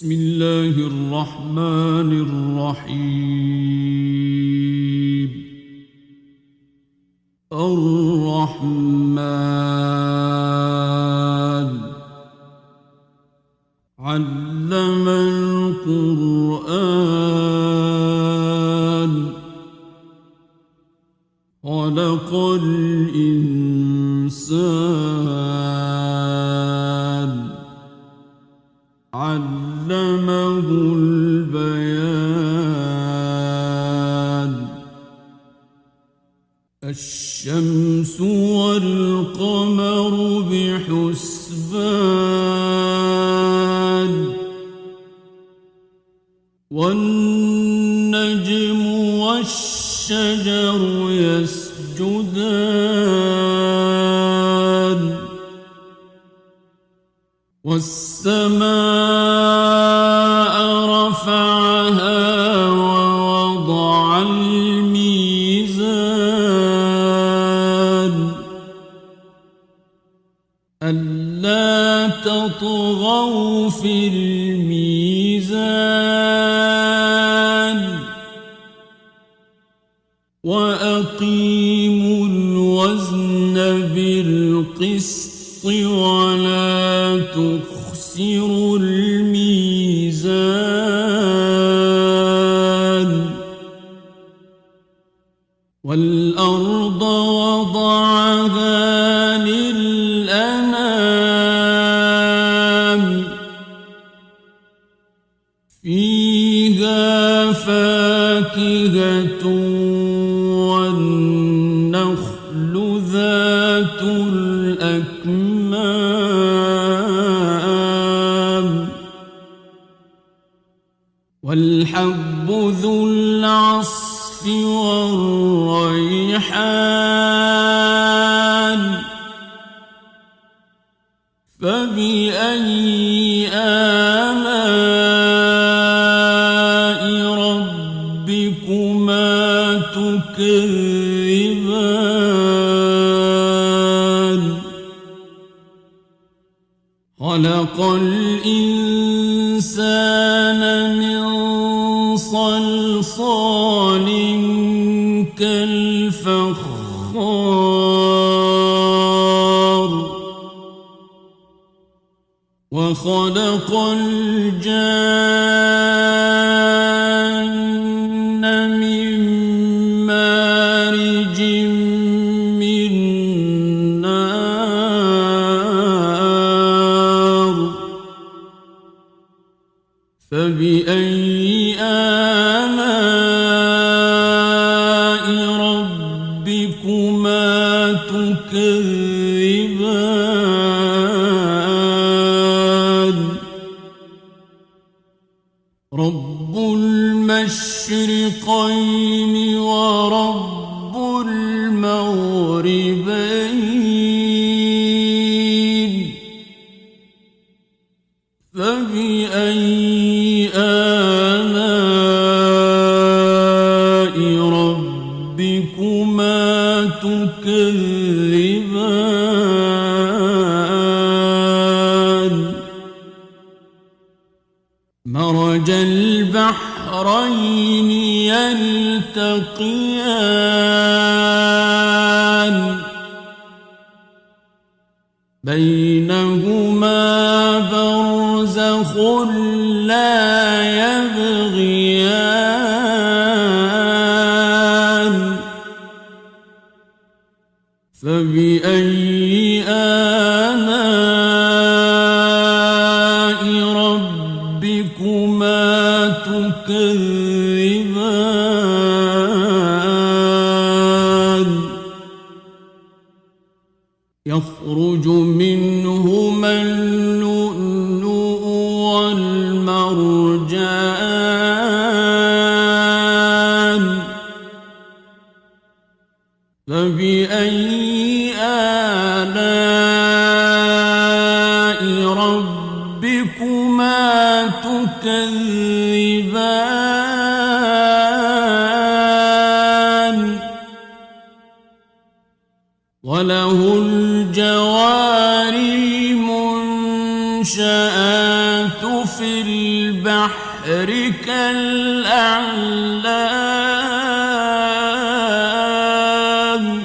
بسم الله الرحمن الرحيم. الرحمن علم القرآن خلق الإنسان علمه البيان. الشمس والقمر بحسبان والنجم والشجر يسجدان والسماء رفعها ووضع الميزان ألا تطغوا في الميزان وأقيموا الوزن بالقسط ولا تخسروا الميزان. والأرض وضعها للأنام فيها فاكهة والنخل ذات الأكمام والحب ذو العصف والريحان فبأي آلاء ربكما تكذبان. خلق الإنسان من صلصال كالفخار وخلق الجان من مارج من نار فبأي آلاء ربكما تكذبان. رب المشرقين ورب المغربين فبأي آلاء ربكما تكذبان. مرج البحرين يلتقيان بينهما برزخ لا يبغيان فبأي آلاء ربكما تكذبان. يخرج منهما اللؤلؤ والمرجان فبأي آلاء ربكما تكذبان. وله الجوار المنشآت في البحر كالأعلام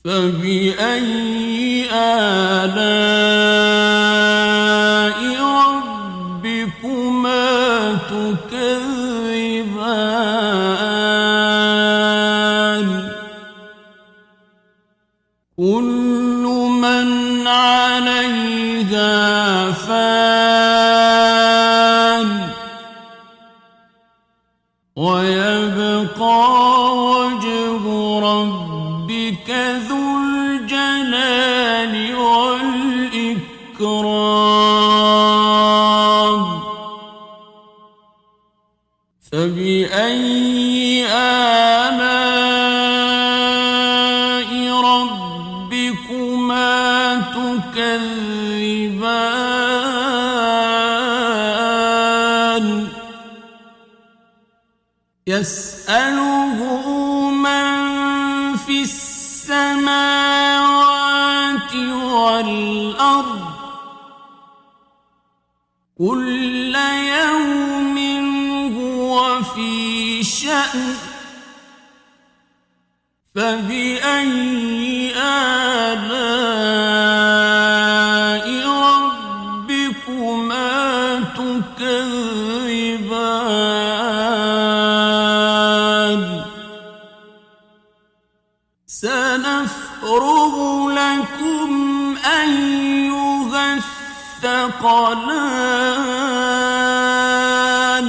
فبأي آلاء ربكما تكذبان كل من عليها فان ويبقى وجه ربك ذو الجلال والإكرام فبأي آلاء ربكما تكذبان يسأله من في السماوات والأرض كل يوم هو في شأن فبأي آلاء ربكما تكذبان سنفرغ لكم أيها الثقلان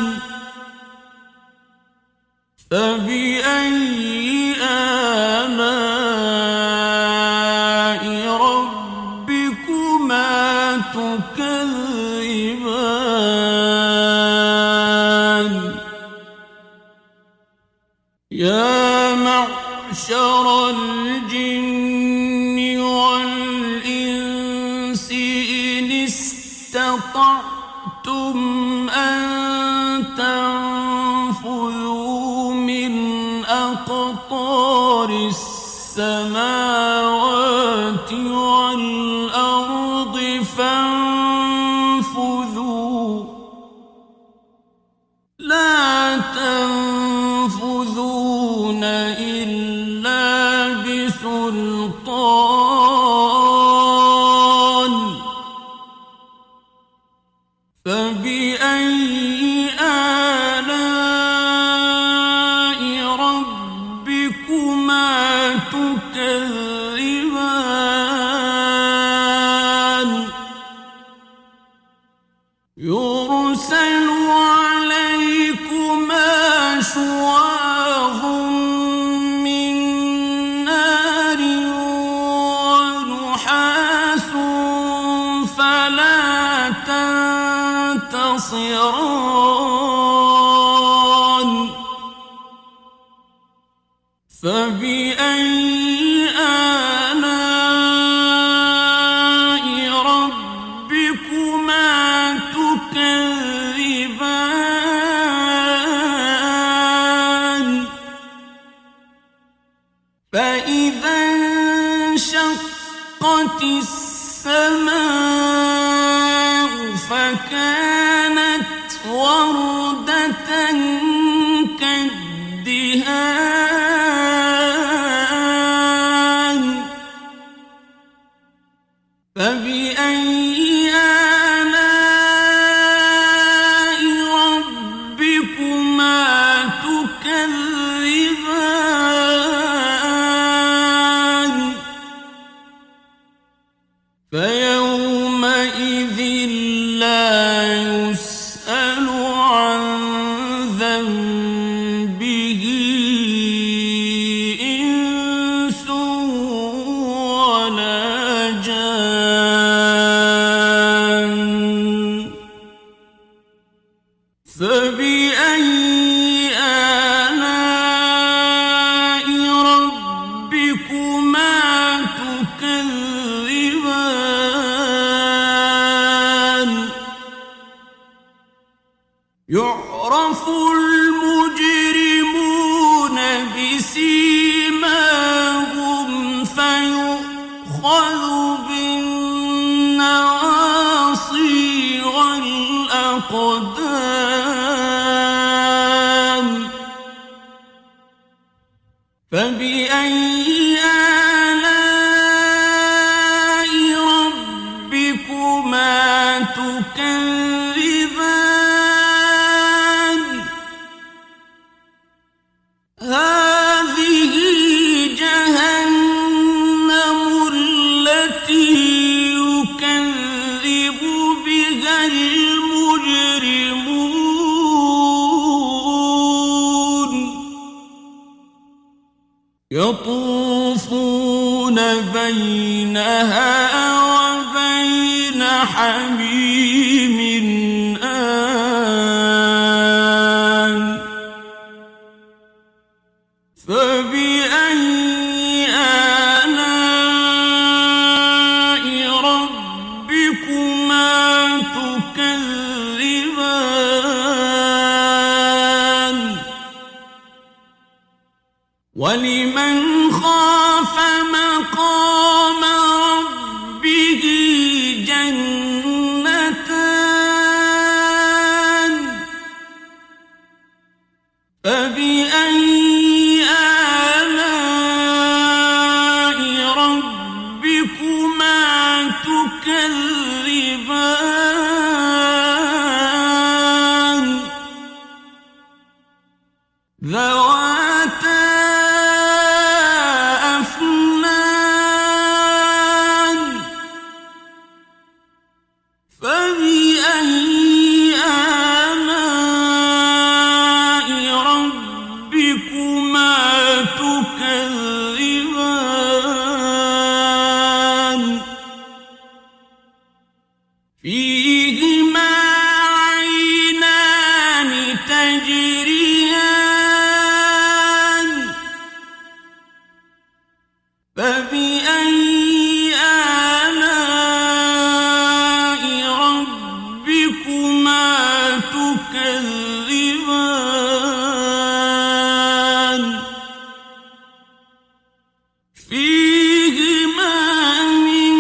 فبأي آلاء ربكما تكذبان يا معشر الجن والإنس إن استطعتم أن تنفذوا من أقطار السماوات والأرض فانفذوا لا تنفذون إلا بسلطان فبأي آلاء ربكما تكذبان يرسل عليكما شواظ من نار ونحاس فلا تنتصران فبأي آلاء ربكما تكذبان فإذا انشقت السماء فكانت وردة كالدهان فبأي آلاء ربكما تكذبان فيومئذ لا يسأل عن ذنبه إنس ولا جان فبأي آلاء ربكما تكذبان يعرف المجرمون بسيماهم فيؤخذ بالنواصي الأقدام فبأي آلاء ربكما تكذبان هذه جهنم التي يكذب بها المجرمون يطوفون بينها وبين حميم آن فبأي آلاء ربكما تكذبان ولمن خاف مقام ربه جنتان فبأي آلاء ربكما تكذبان ذواتا أفنان فبأي آلاء ربكما تكذبان فيهما عينان تجريان فبأي آلاء ربكما تكذبان فيهما من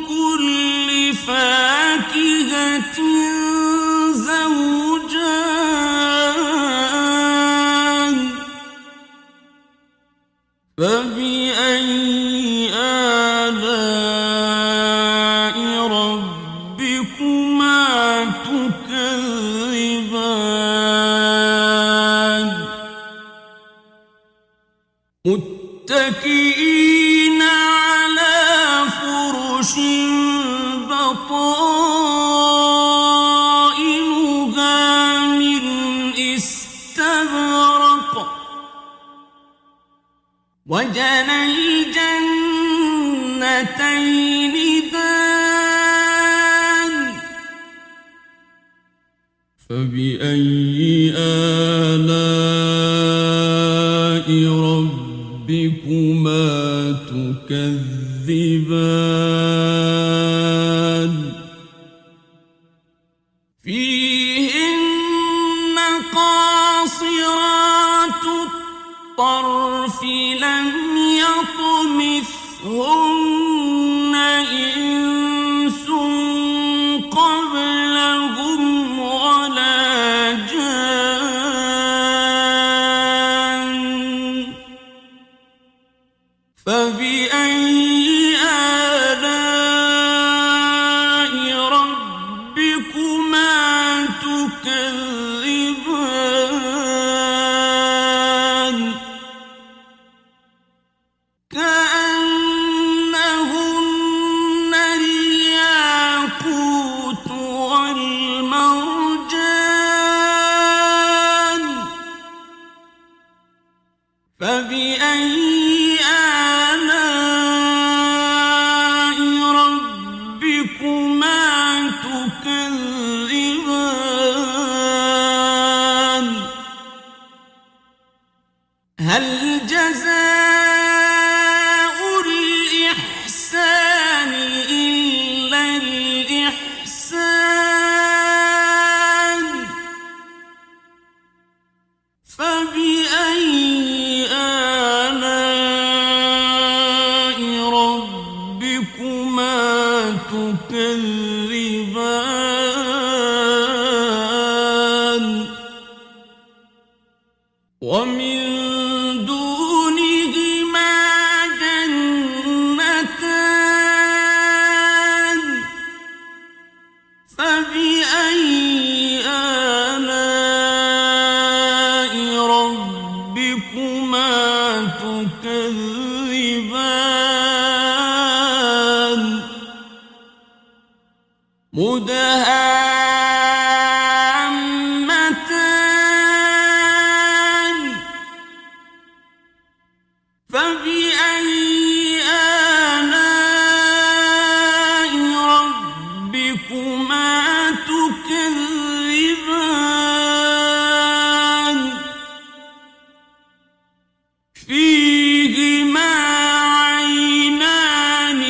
كل فاكهة زوجان فبأي آلاء ربكما تكذبان متكئين على فرش بطائنها من استبرق وجنى الجنتين دان فبأي آلاء ربكما تكذبان فيهن قاصرات الطرف لم يطمثهن إنس قبلهم ولا جان فبأي آلاء ربكما تكذبان كأنهن الياقوت والمرجان فبأي آلاء ربكما تكذبان هل جزاء الإحسان إلا الإحسان فبأي آلاء ربكما تكذبان ومن دونهما جنتان فبأي آلاء ربكما تكذبان مدهامتان فبأي آلاء ربكما تكذبان فيهما عينان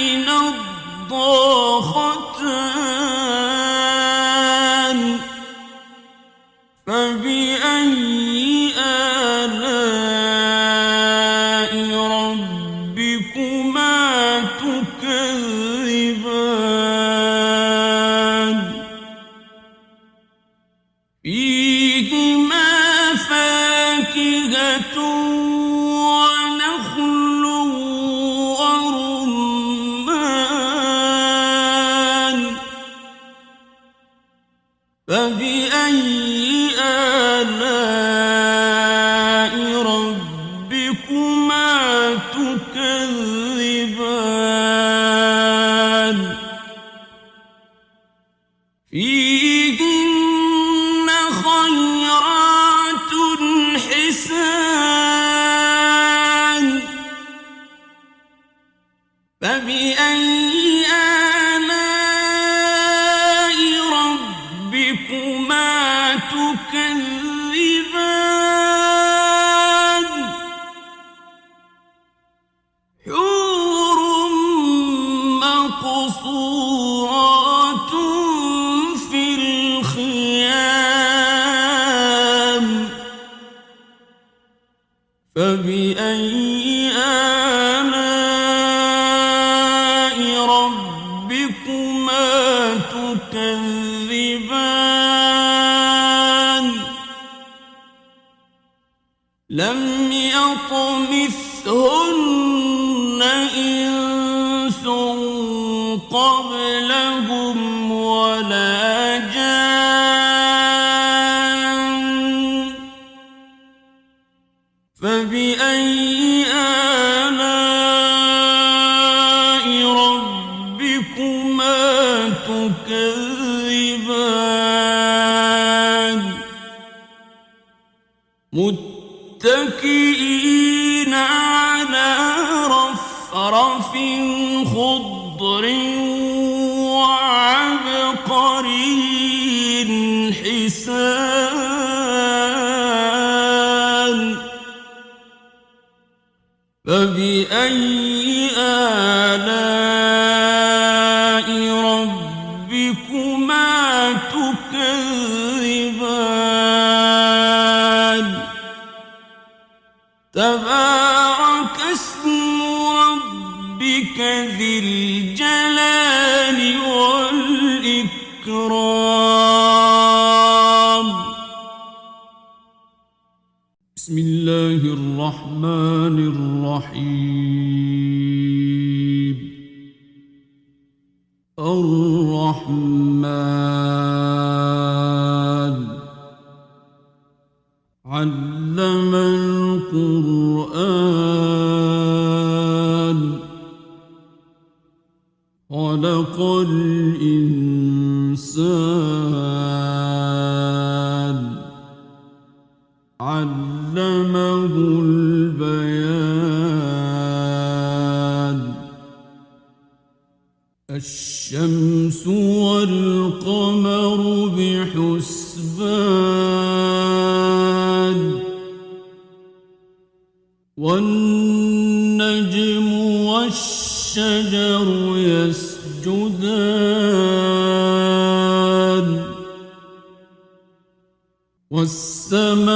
نضاختان فبأي آلاء ربكما تكذبان فيهما فاكهة ونخل ورمان فبأي آلاء ربكما تكذبان فيهن خيرات حسان فبأي آلاء ربكما تكذبان حور مقصورات في الخيام فبأي آلاء ربكما تكذبان لم يطمثهن إنس قبلهم ولا جان فبأي آلاء ربكما تكذبان متكئين على رفرف خضر وعبقري حسان فبأي آلاء ربكما تكذبان تبارك اسم ربك ذي الجلال والإكرام بسم الله الرحمن الرحيم الرحمن علم القرآن خلق الإنسان علمه البيان الشمس والقمر بحسبان والنجم والشجر يسجدان والسماء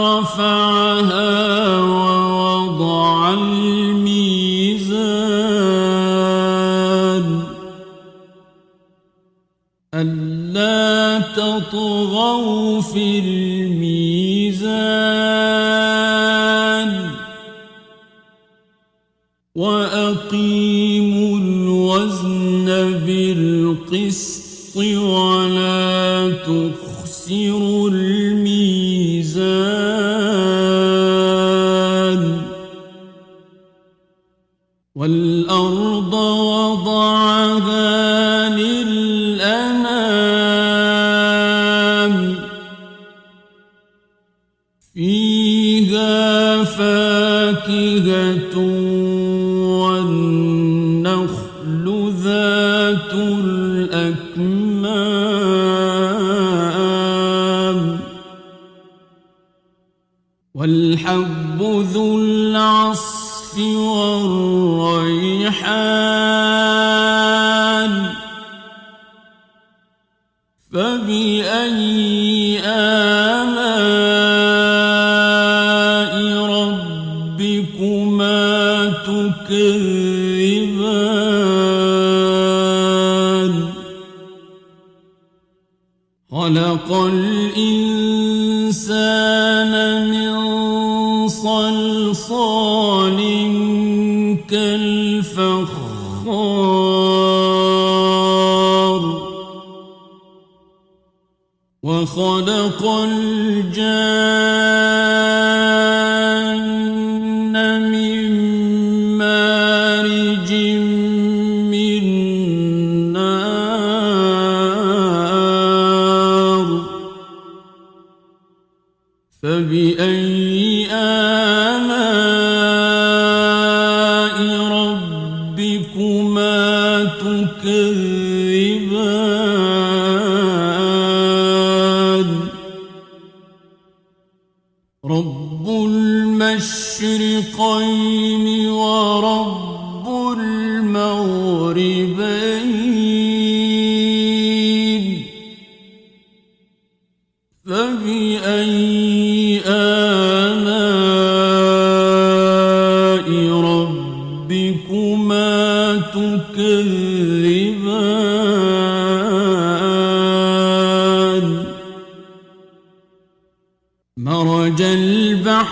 رفعها ووضع الميزان ألا تطغوا في الميزان وأقيموا الوزن بالقسط ولا تخسروا الميزان والأرض وضعها للأنام فيها فاكهة والنخل ذات الأكمام والحب ذو العصف والريحان فبأي آلاء ربكما تكذبان خلق الإنسان من صلصال كالفخار وخلق الجان من مارج من نار فبأي آلاء ربكما تكذبان رب المشرقين ورب المغربين فبأي آلاء ربكما تكذبان مرج البحرين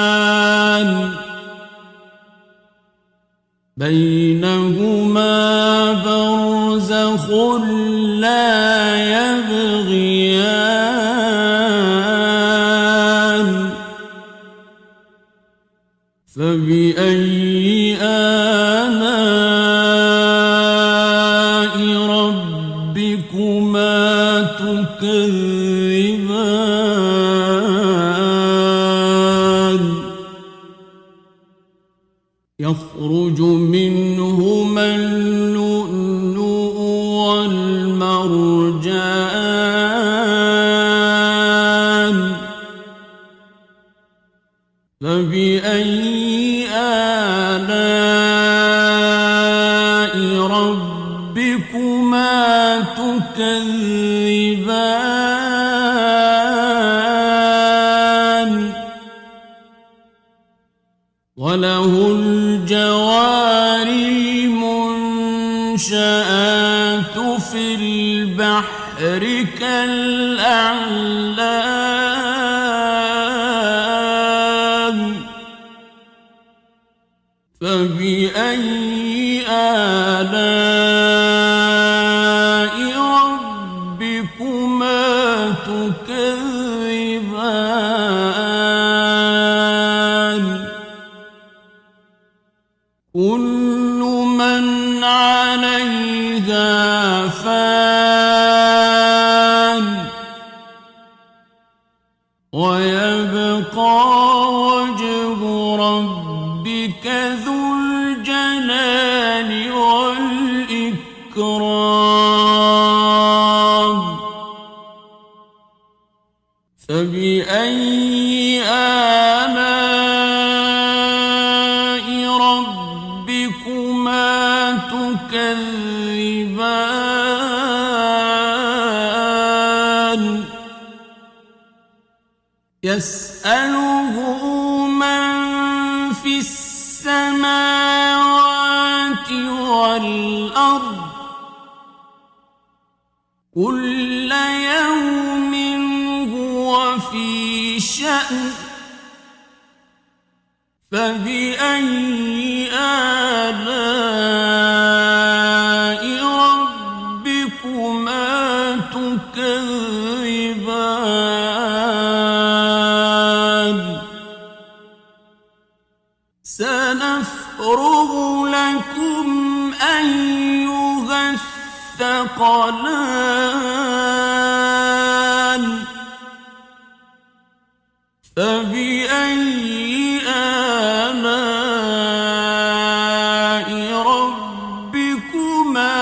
يلتقيان بينهما برزخ لا يبغيان فبأي آلاء ربكما تكذبان يخرج منهما اللؤلؤ والمرجان فبأي آلاء ربكما تكذبان وله الجوار المنشآت في البحر كالأعلام فبأي آلاء ربكما تكذبان كل من عليها فان ويبقى وجه ربك ذو الجلال والإكرام فبأي آلاء ربكما تكذبان يسأله من في السماوات والأرض كل يوم هو في شأن فبأي آلاء ربكما تكذبان سنفرغ لكم أيها الثقلان فبأي آلاء ربكما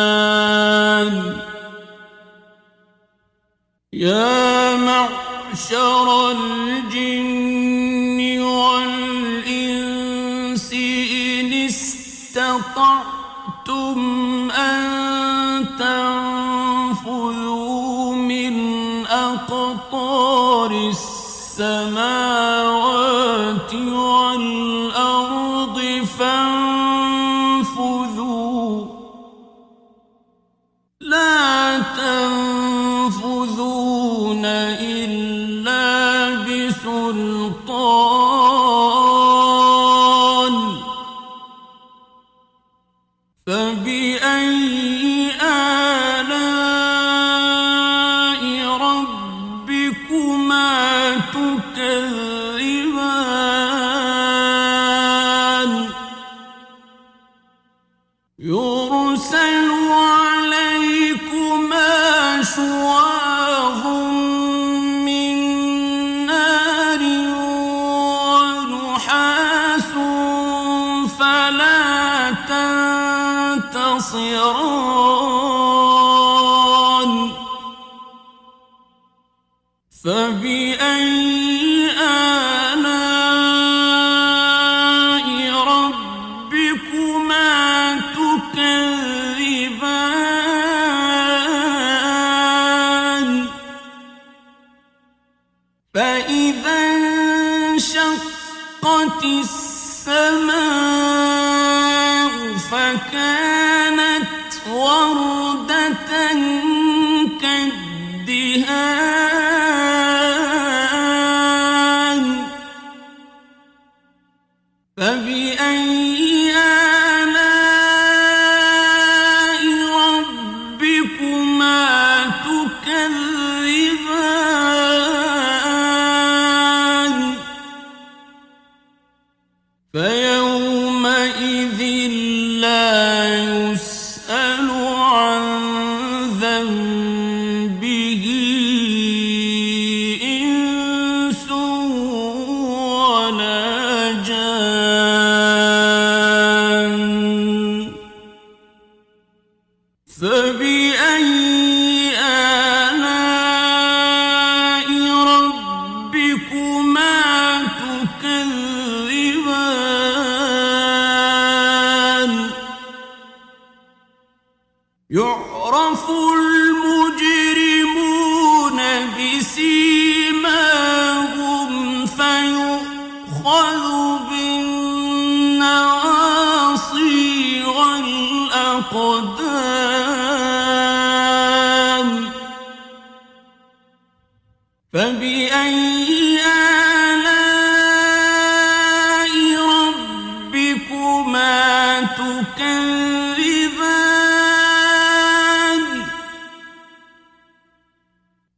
تكذبان يا معشر الجن والإنس إن استطعتم أن تنفذوا من أقطار السماوات والأرض فانفذوا لا تنفذون إلا بسلطان فبأي آلاء ربكما تكذبان يرسل عليكما شواظ من نار ونحاس فلا تنتصران فبأي آلاء ربكما تكذبان فإذا انشقت السماء فكانت وردة كالدهان فبأي آلاء ربكما تكذبان فيومئذ لا يسأل عن ذنبه إنس ولا جان فبأي آلاء ربكما تكذبان يعرف المجرمون بسيماهم فيؤخذ بالنواصي والأقدام فبأي آلاء ربكما تكذبان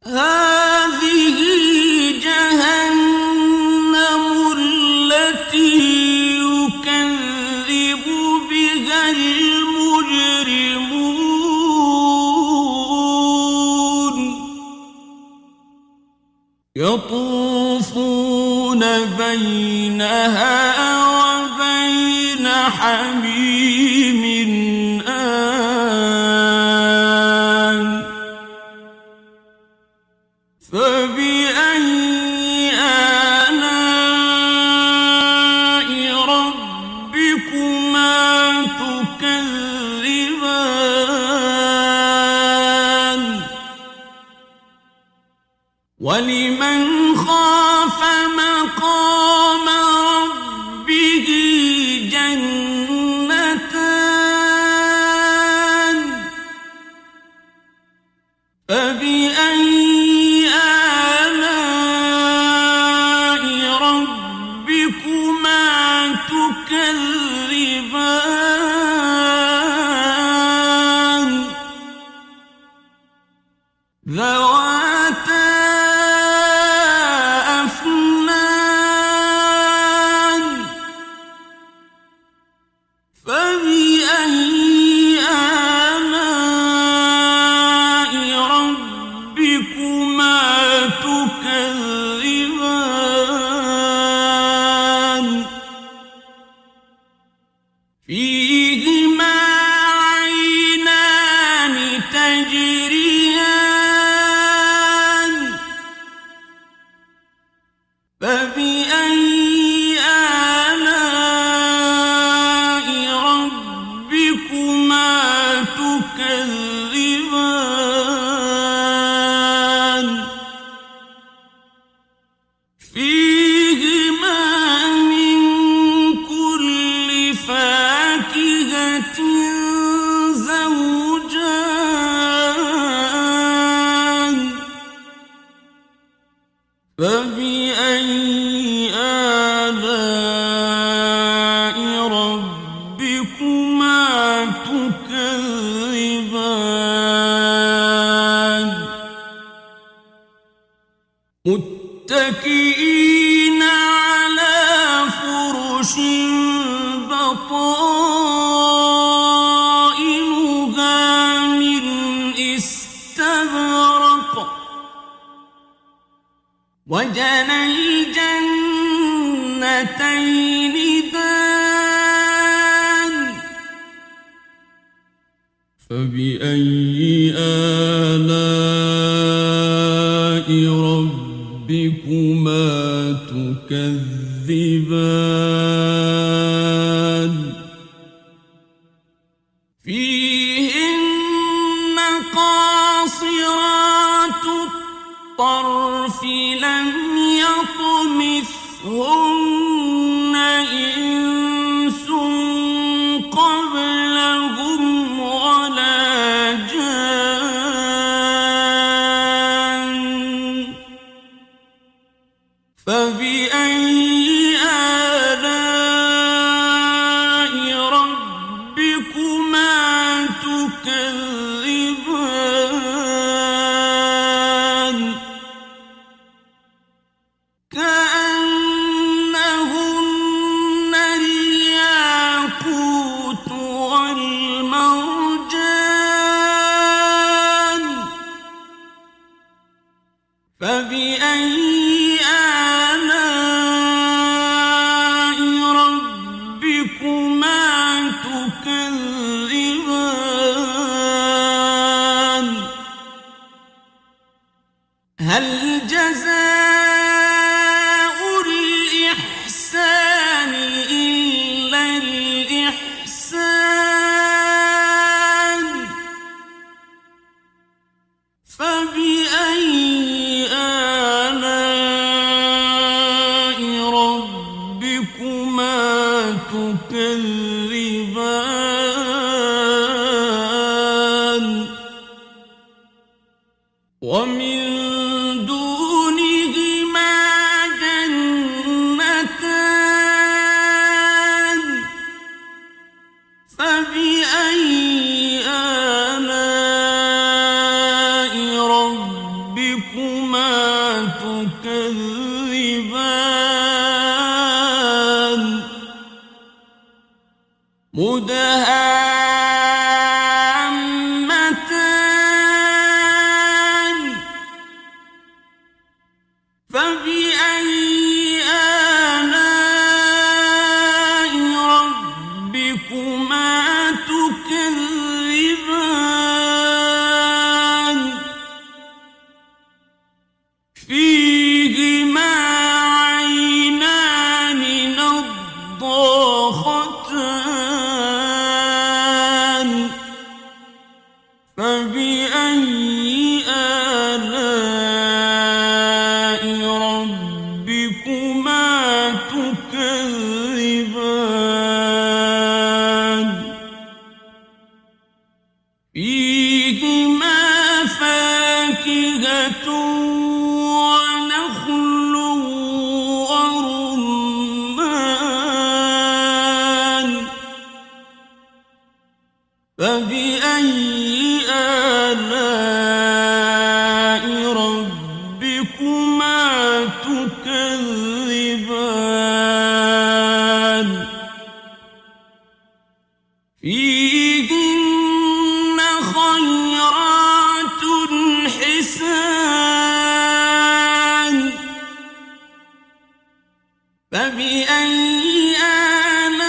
هذه جهنم التي يكذب بها المجرمون يطوفون بينها وبين حميم آن فبأي آلاء ربكما تكذبان ولمن خاف مقام ربه ربكما تكذبان ذواتا أفنان فبأي آلاء ربكما تكذبان فيهما عينان تجريان فبأي آلاء ربكما تكذبان فيهما من كل فاكهة زوجان فبأي آلاء ربكما تكذبان متكئين على فرش بطائنها من استبرق وجنى الجنتين دان فبأي آلاء ربكما تكذبان فيهن قاصرات الطرف لم يطمثهن إنس قبلهم ولا جان فبأي آلاء ربكما تكذبان كأنهن الياقوت والمرجان فبأي آلاء ربكما تكذبان هل جزاء الإحسان إلا الإحسان فبأي آلاء ربكما تكذبان ومن دونهما جنتان فبأي آلاء ربكما تكذبان مدهامتان فبأي آلاء ربكما تكذبان فيهما عينان نضاختان فبأي آلاء ربكما تكذبان فيهن خيرات حسان فبأي آلاء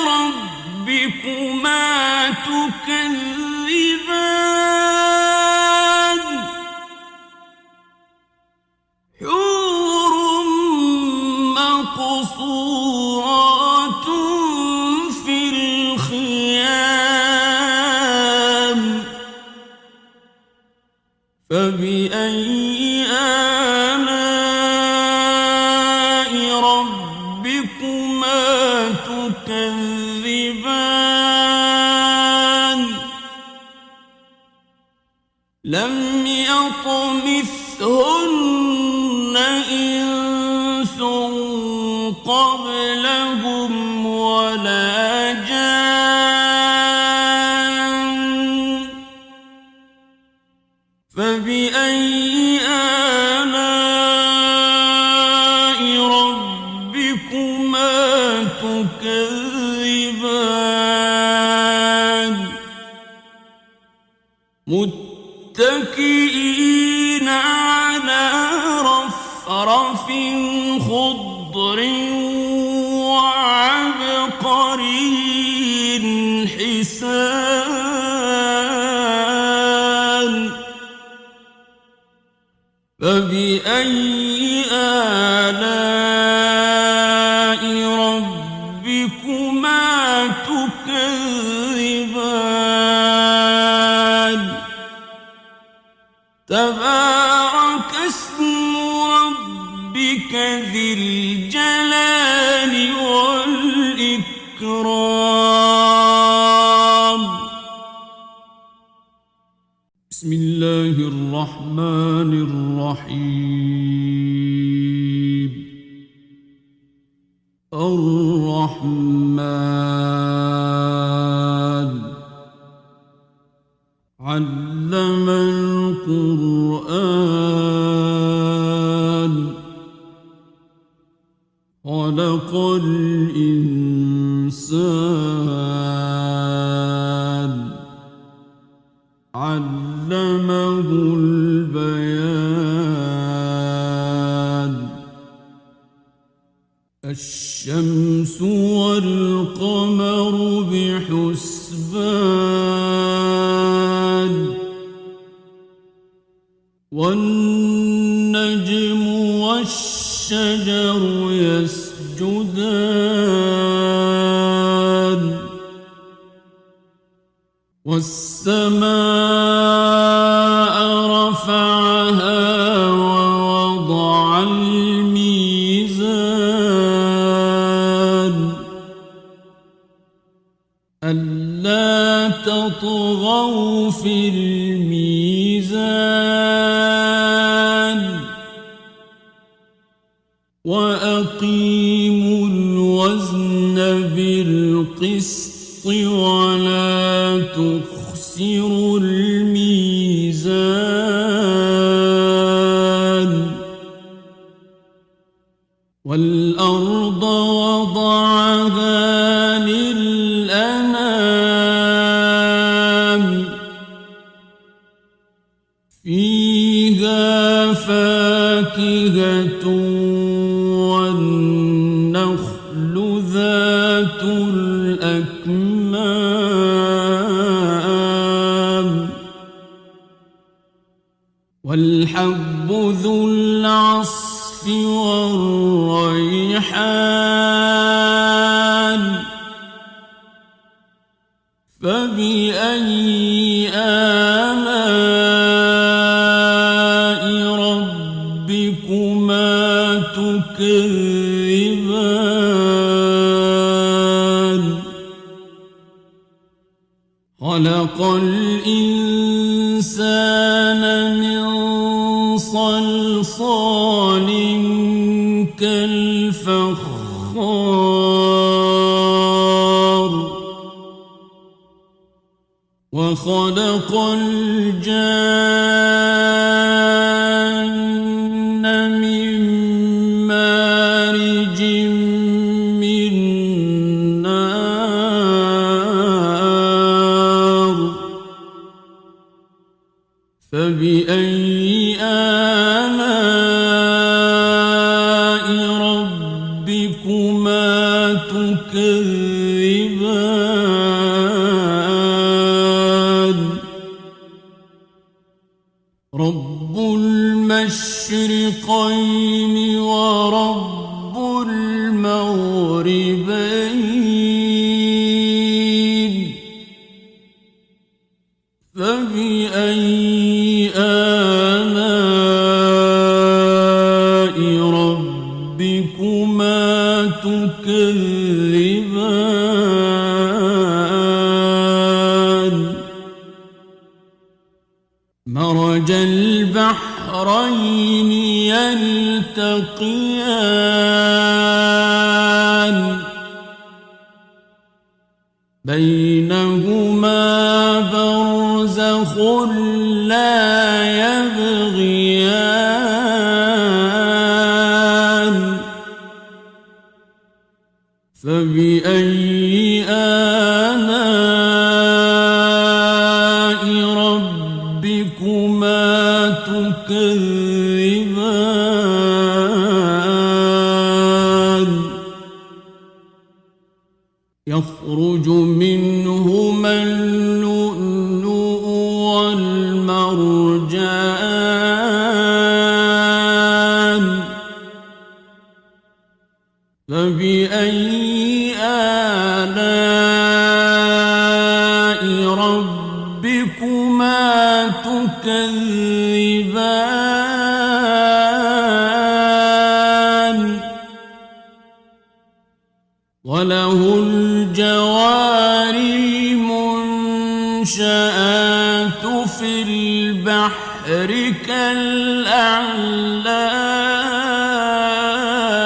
ربكما تكذبان حور مقصورات في الخيام فبأي آلاء ربكما تكذبان لم يطمثهن إنس قبلهم ولا جان فبأي آلاء ربكما تكذبان متكئين على رفرف خضر وعبقري حسان فبأي آلاء ربكما تكذبان تبارك اسم ربك ذي الجلال والإكرام بسم الله الرحمن الرحيم الرحمن علم القرآن خلق الإنسان علمه البيان الشمس والقمر بحسبان والنجم والشجر يسجدان والسماء رفعها ووضع الميزان ألا تطغوا في الميزان وأقيموا الوزن بالقسط ولا تخسروا الميزان والأرض وضعها للأنام فيها فاكهة والنخل ذات الأكمام والحب ذو العصف والريحان فبأي آلاء ربكما تكذبان خلق الإنسان من صلصال كالفخار وخلق الجن من مارج من نار فبأي آلاء ربكما تكذبان رب المشرقين ورب المغربين فبأي آلاء ربكما تكذبان مرج البحرين يلتقيان بينهما برزخ لا يبغيان فبأي آلاء ربكما تكذبان يخرج منهما اللؤلؤ والمرجان فبأي آلاء ربكما تكذبان وله الجوار المنشآت في البحر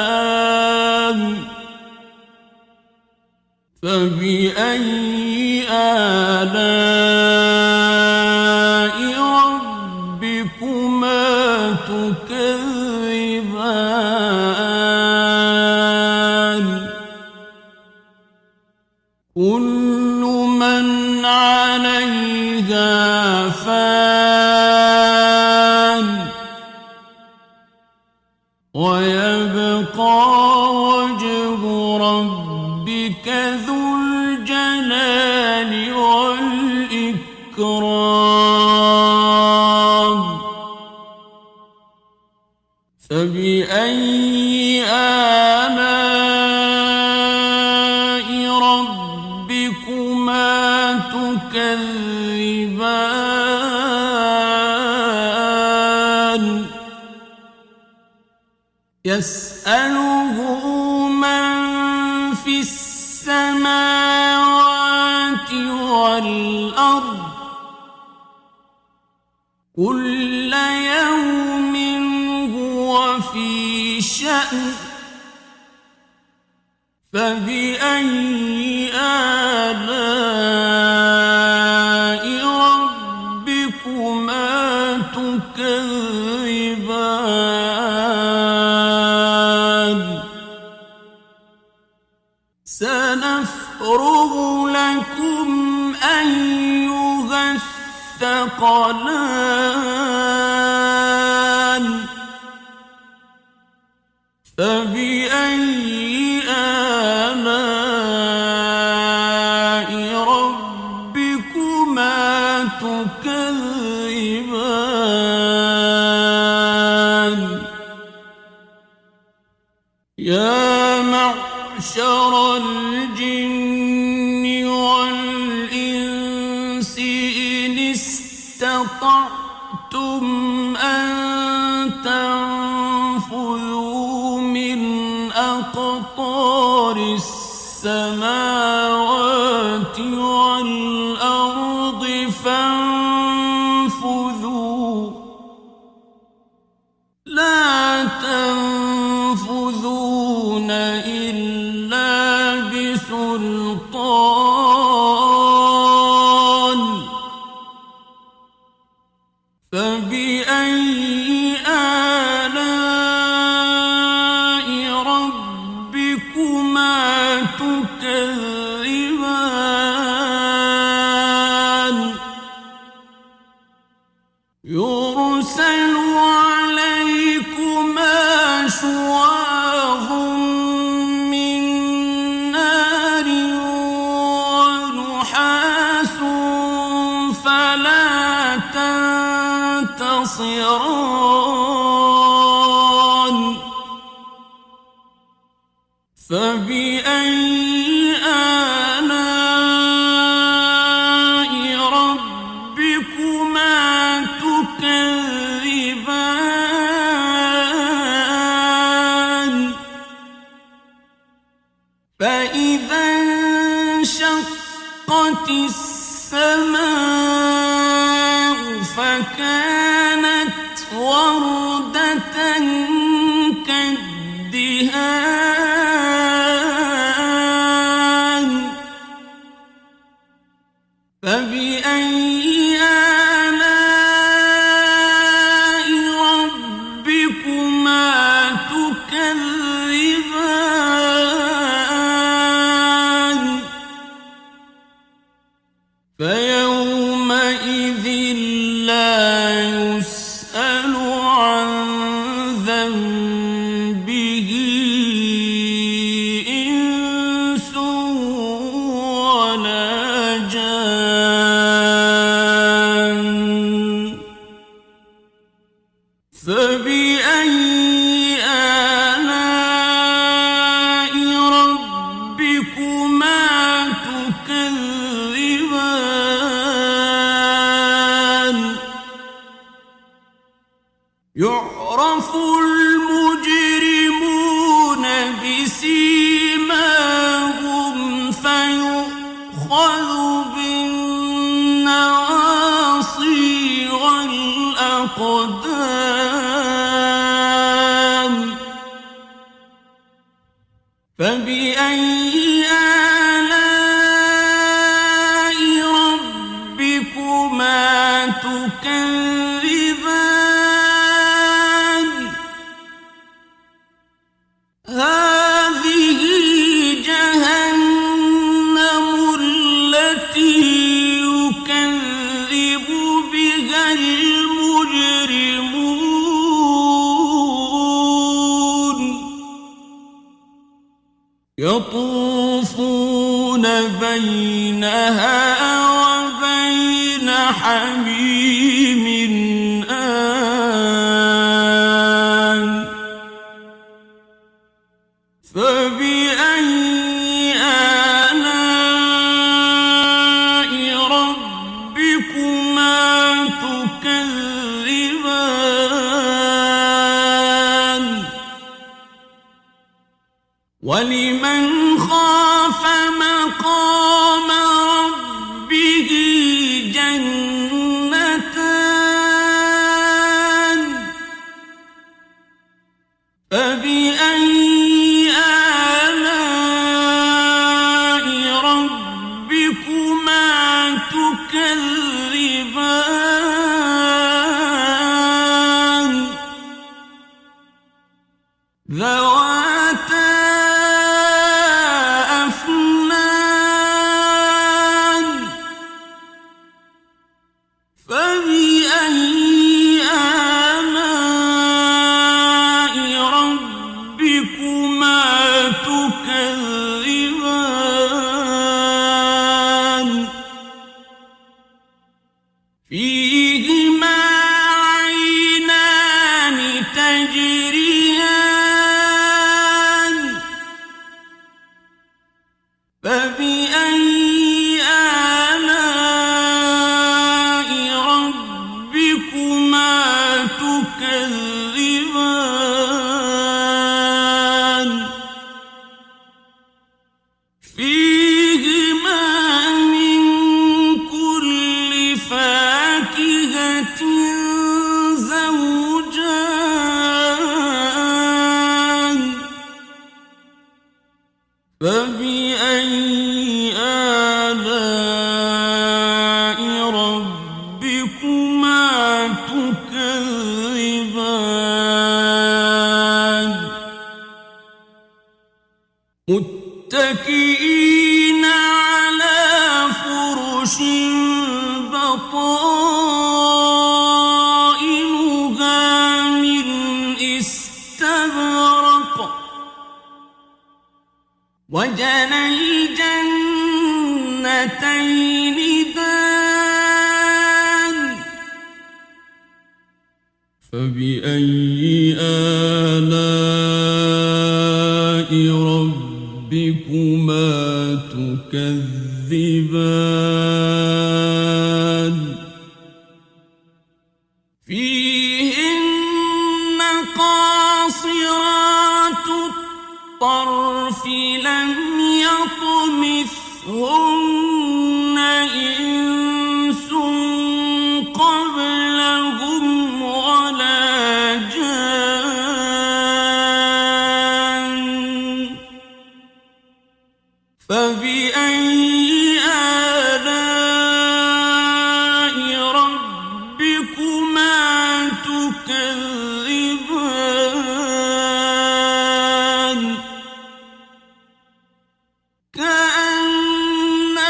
كالأعلام فبأي آلاء ربكما تكذبان كل من عليها فان ويبقى وجه ربك ذو الجلال والإكرام فبأي آلاء ربكما تكذبان يسأله من في السماوات والأرض كل يوم هو في شأن فبأي آلاء ربكما تكذبان سنفرغ لكم أيها الثقلان فبأي آلاء ربكما تكذبان يا معشر الجن والإنس إن استطعتم أن تنفذوا من أقطار السماوات والأرض فانفذوا لا تنفذون إلا بسلطان ربكما تكذبان يرسل عليكما شواظ من نار ونحاس فلا تنتصران فبأي آلاء ربكما تكذبان فإذا انشقت السماء فكانت وردة كالدهان فبأي آلاء ربكما تكذبان فيومئذ لا يسأل عن ذنبه إنس ولا جان فبأي آلاء ربكما تكذبان يعرف المجرمون بسيماهم فيؤخذ بالنواصي والأقدام فبأي آلاء ربكما تكذبان هذه جهنم التي يكذب بها المجرمون يطوفون بينها وبين حميم آن فبأي آلاء ربكما تكذبان ولمن خاف مقام ربه جنتان فبأي آلاء ربكما تكذبان ذواتا أفنان فبأي آلاء ربكما تكذبان فيهما عينان تجريان فبأي آلاء ربكما تكذبان فيهما من كل فاكهة زوجان فبأي آلاء ربكما تكذبان متكئين على فرش بطائنها من استبرق وجنى الجنتين دان فبأي آلاء ربكما تكذبان فيهن قاصرات الطرف لم يطمثهن إنس قبلهم ولا جان فبأي آلاء ربكما تكذبان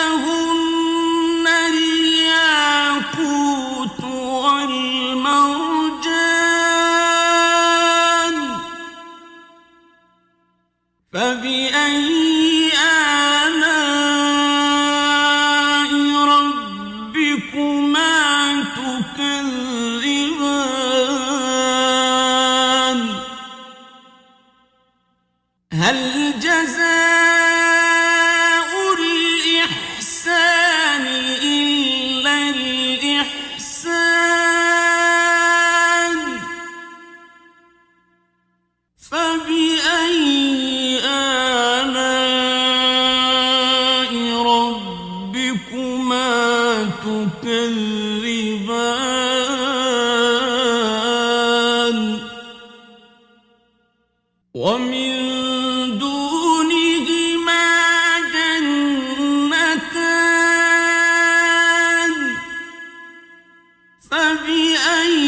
كأنهن الياقوت والمرجان فبأي آلاء ربكما تكذبان هل جزاء الإحسان إلا الإحسان فبأي آلاء ربكما تكذبان ومن دونهما جنتان فبأي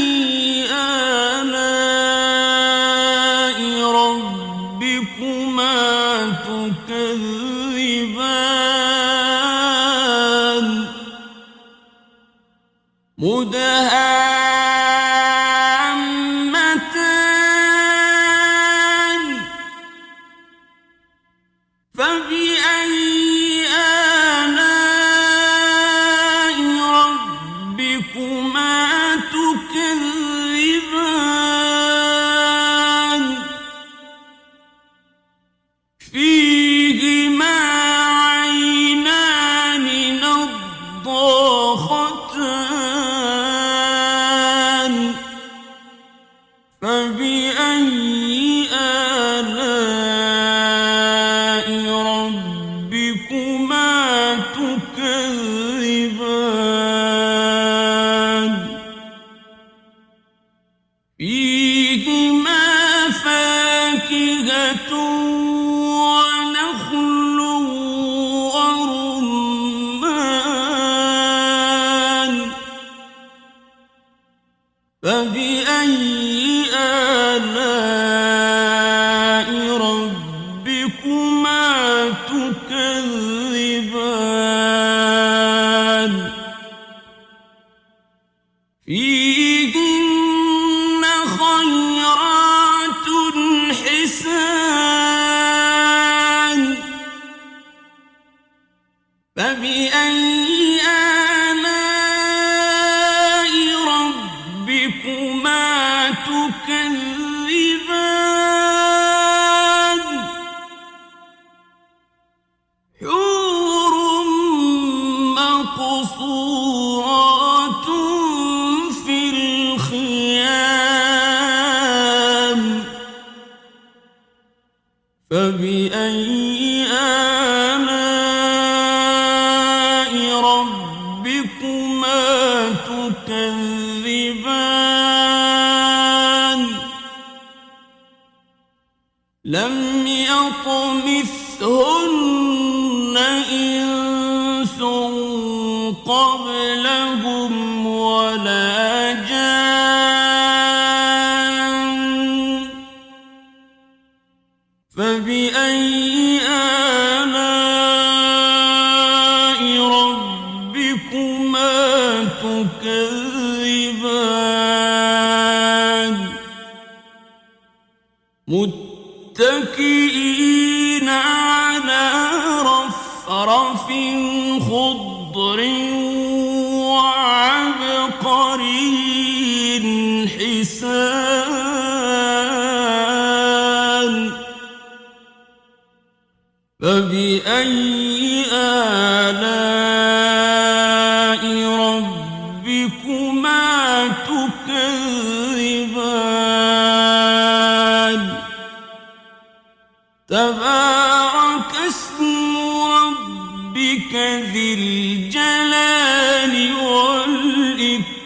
آلاء ربكما تكذبان مدهامتان فبأي آلاء ربكما تكذبان فيهما عينان نضاختان فبأي آلاء ربكما تكذبان فيهما فاكهة ونخل ورمان فبأي آلاء ربكما تكذبان فيهن خيرات حسان فبأي آلاء ربكما تكذبان حور مقصورات في الخيام فبأي آلاء ربكما تكذبان لم يطمثهن إنس قبلهم ولا جان فبأي آلاء ربكما تكذبان متكئين على رفرف خضر وعبقري حسان فبأي آلاء ربكما تكذبان تبارك اسم ربك ذي الجلال والإكرام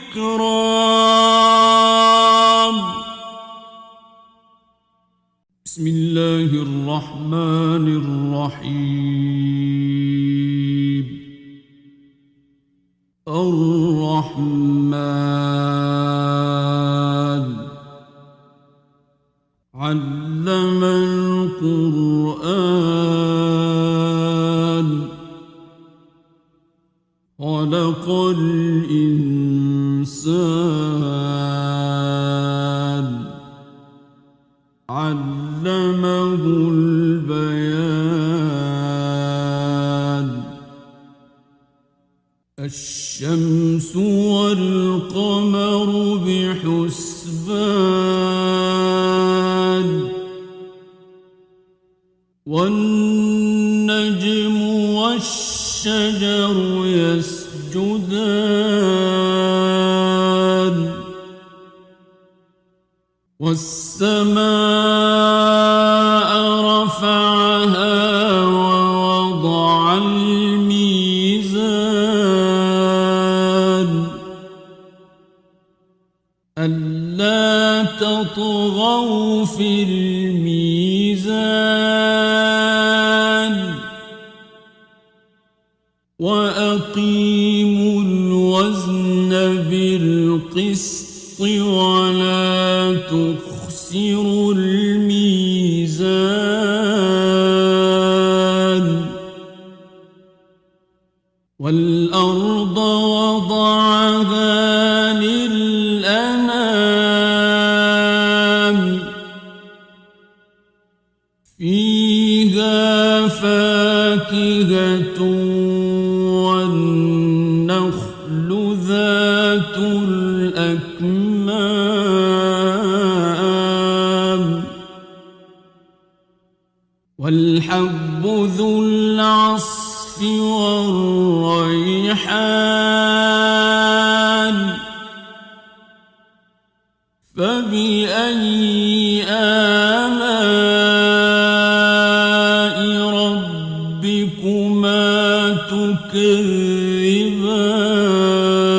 بسم الله الرحمن الرحيم الرحمن علم القرآن خلق الإنسان علمه البيان الشمس والقمر بحسبان والنجم والشجر يسجدان والسماء رفعها ووضع الميزان ألا تطغوا في الميزان وأقيموا الوزن بالقسط ولا تخسروا الميزان والأرض وضعها للأنام فيها فاكهة والنخل ذات الأكمام والحب ذو العصف والريحان فبأي آلاء ربكما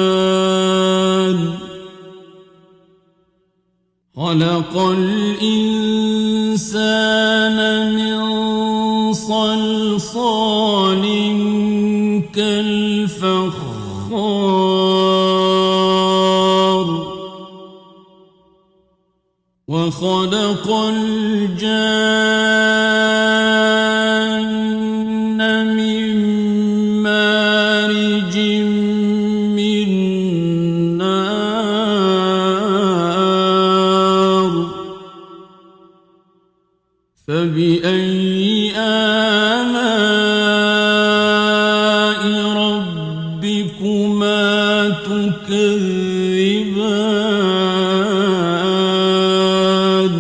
تكذبان خلق الإنسان من صلصال كالفخار وخلق الجان من مارج من نار فبأي آلاء ربكما تكذبان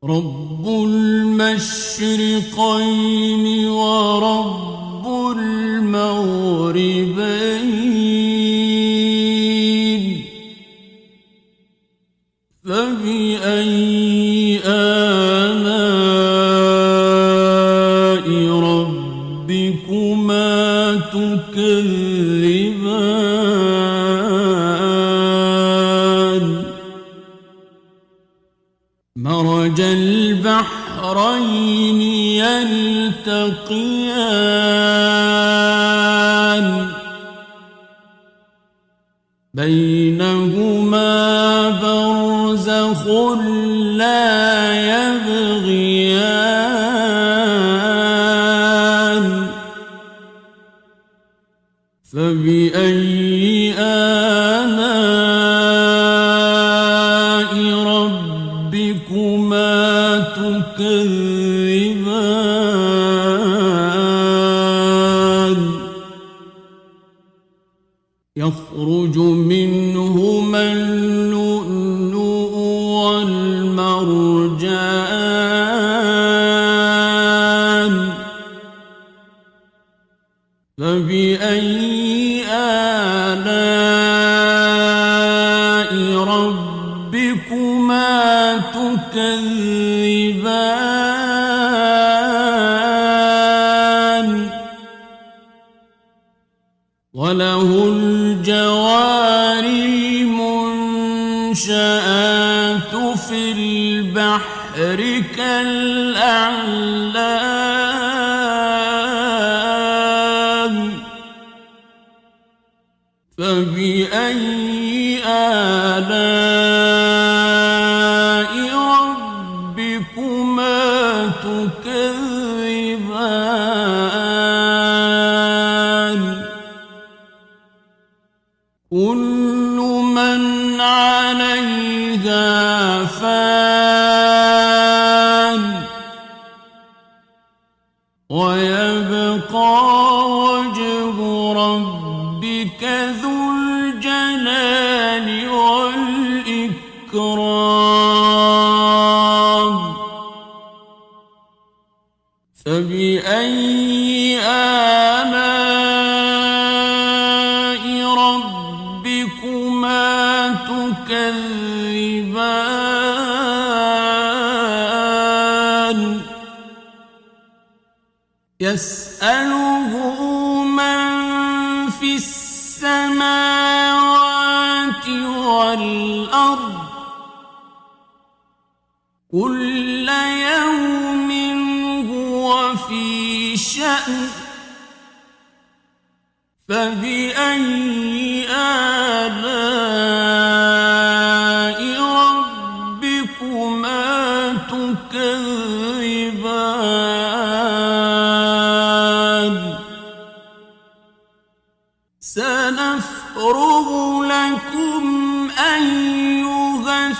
رب المشرقين ورب المغربين فبأي آلاء ربكما تكذبان مرج البحرين يلتقيان بينهما برزخ لا يبغيان فبأي آلاء ربكما تكذبان يخرج منهما اللؤلؤ والمرجان فبأي آلاء ربكما تكذبان وله الجوار المنشآت في البحر كالأعلام فبأي آلاء ربكما تكذبان كل من عليها فان ويبقى وجه ربك ذو الجلال والإكرام فبأي آلاء ربكما تكذبان يسأله من في السماوات والأرض كل يوم هو في شأن فبأي آلاء ربكما تكذبان سنفرغ لكم أيها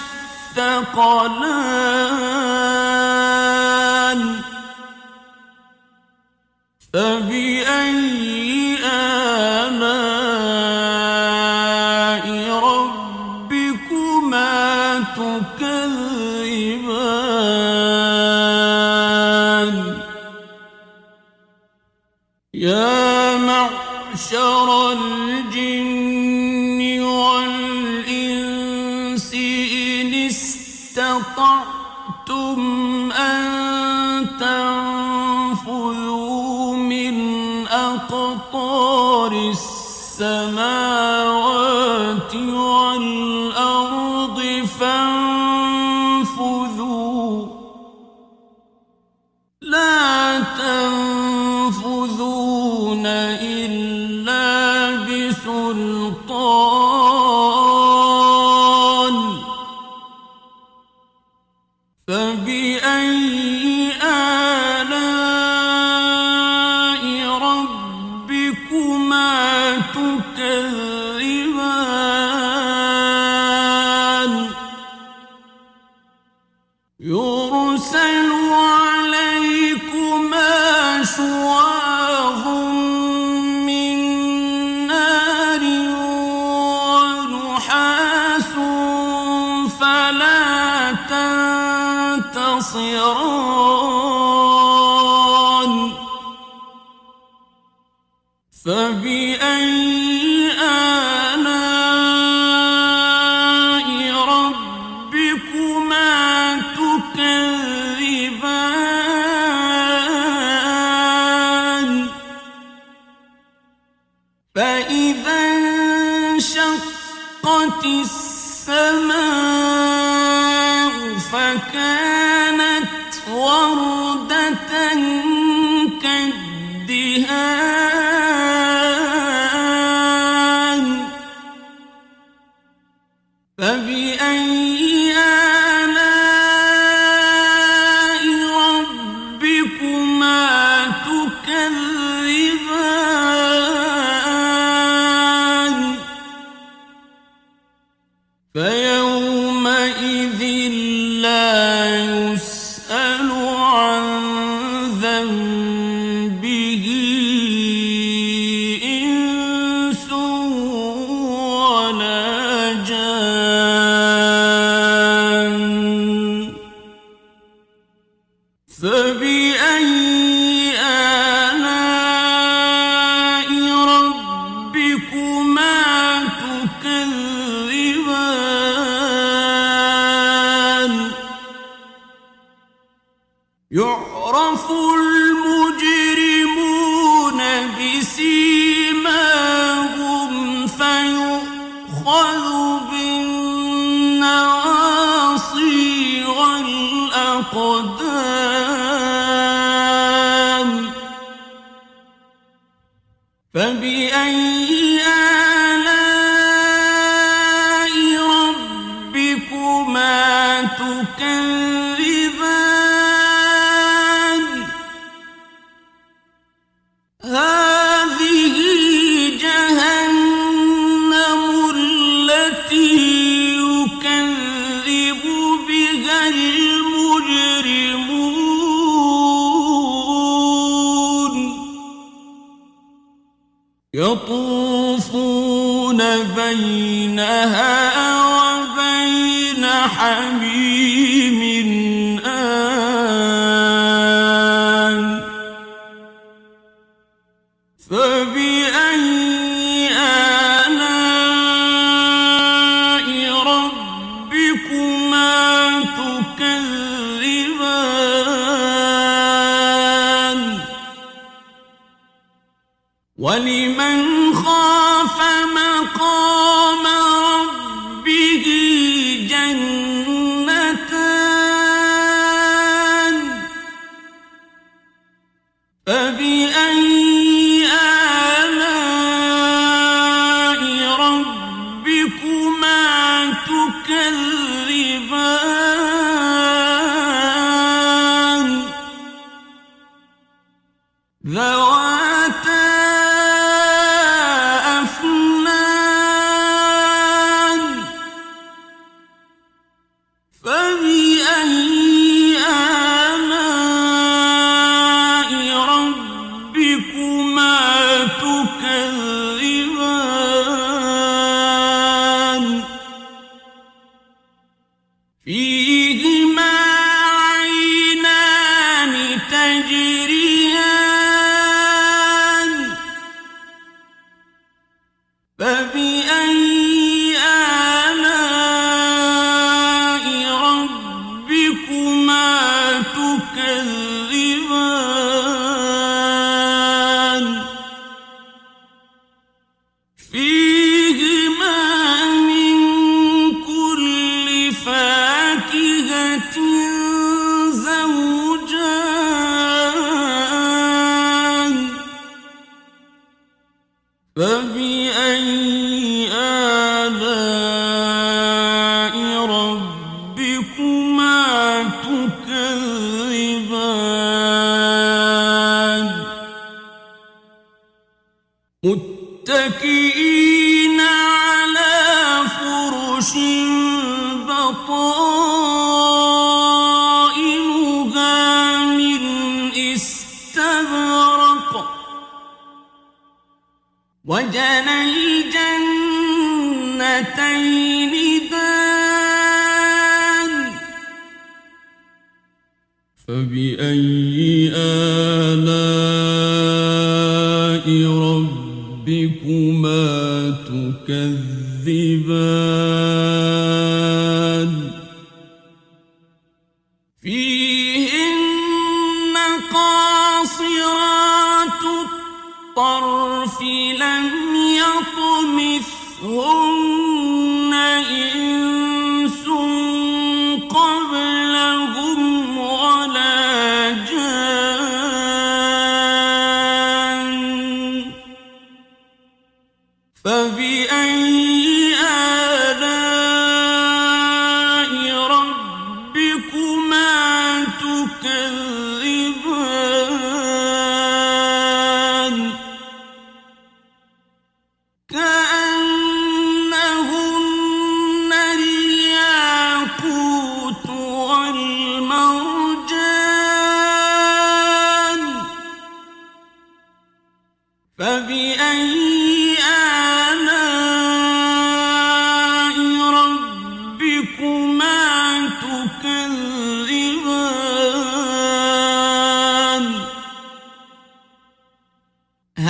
الثقلان فبأي آلاء ربكما تكذبان يا معشر الجن والإنس إن استطعتم أن تنفذوا من أقطار السماوات والأرض فانفذوا لا تنفذون إلا بسلطان فبأي آلاء ربكما تكذبان يرسل عليكما شواظ من نار ونحاس فلا تنتصران فبأي آلاء ربكما تكذبان فإذا انشقت السماء فكانت وردة كالدهان فبأي آلاء ربكما تكذبان فبأي آلاء ربكما تكذبان يعرف المجرمون بسيماهم فيؤخذ بالنواصي والأقدام فبأي آلاء ربكما تكذبان هذه جهنم التي يكذب بها المجرمون يطوفون بينها وبين حميم آن فبأي آلاء ربكما تكذبان ولمن خاف مقام ربه جنتان فبأي آلاء ربكما تكذبان ذواتا أفنان فبأي آلاء ربكما تكذبان فيهما عينان تجريان فبأي آلاء ربكما تكذبان فيهما من كل فاكهة زوجان فبأي آلاء ربكما تكذبان متكئين على فرش بطائنها من استبرق وجنى الجنتين دان فبأي آلاء ربكما تكذبان فيهن قاصرات الطرف لم يطمثهن إنس قبلهم ولا جان فبأي آلاء ربكما تكذبان كأنهن الياقوت والمرجان فبأي آلاء ربكما تكذبان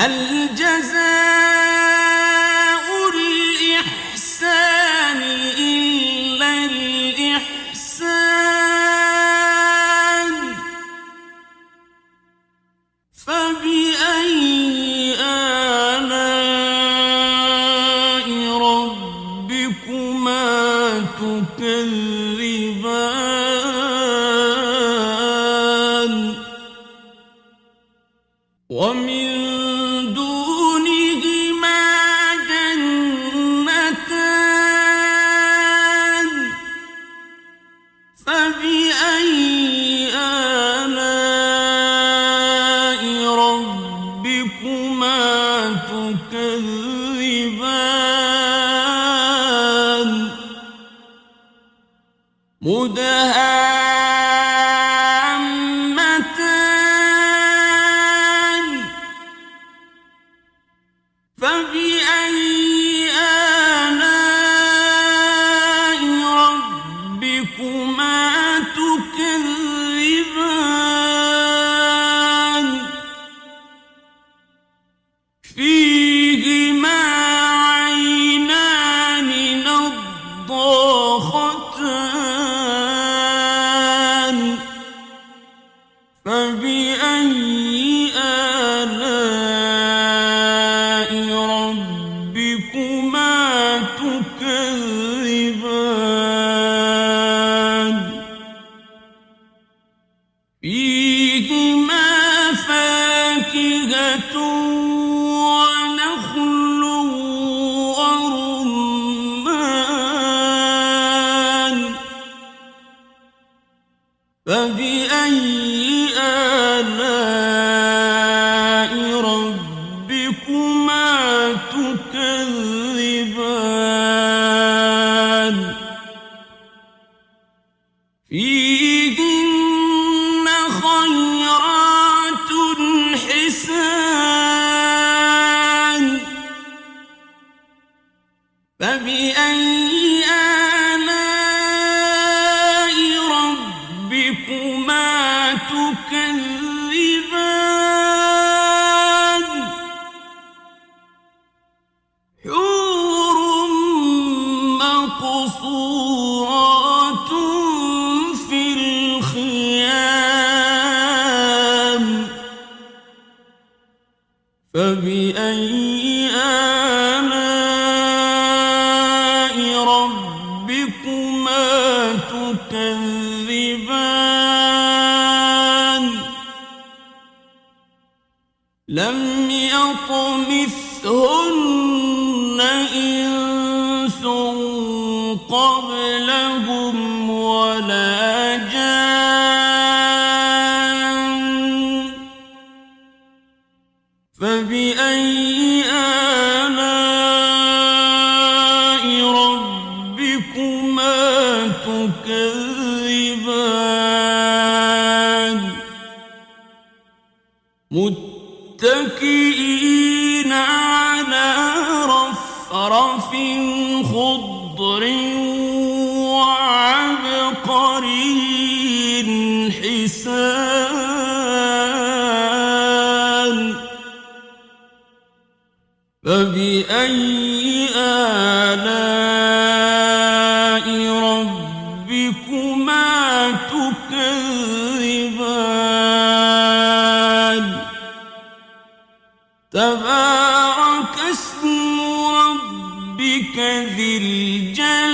هل جزاء الإحسان إلا الإحسان فبأي آلاء ربكما تكذبان ومن دونهما جنتان فبأي آلاء ربكما تكذبان مدهامتان فبأي آلاء ربكما تكذبان فيهما عينان نضاختان فبأي آلاء ربكما تكذبان فيهما فاكهة ونخل ورمان فبأي آلاء ربكما تكذبان فيهن خيرات حسان فبأي آلاء ربكما تكذبان حور مقصورات في الخيام فبأي آلاء ربكما تكذبان لم يطمثهن إنس قبلهم ولا جان فبأي آلاء ربكما تكذبان متكئين على رفرف خضر وعبقري حسان فبأي آلاء ربكما تكذبان تبارك اسم ربك ذي الجلال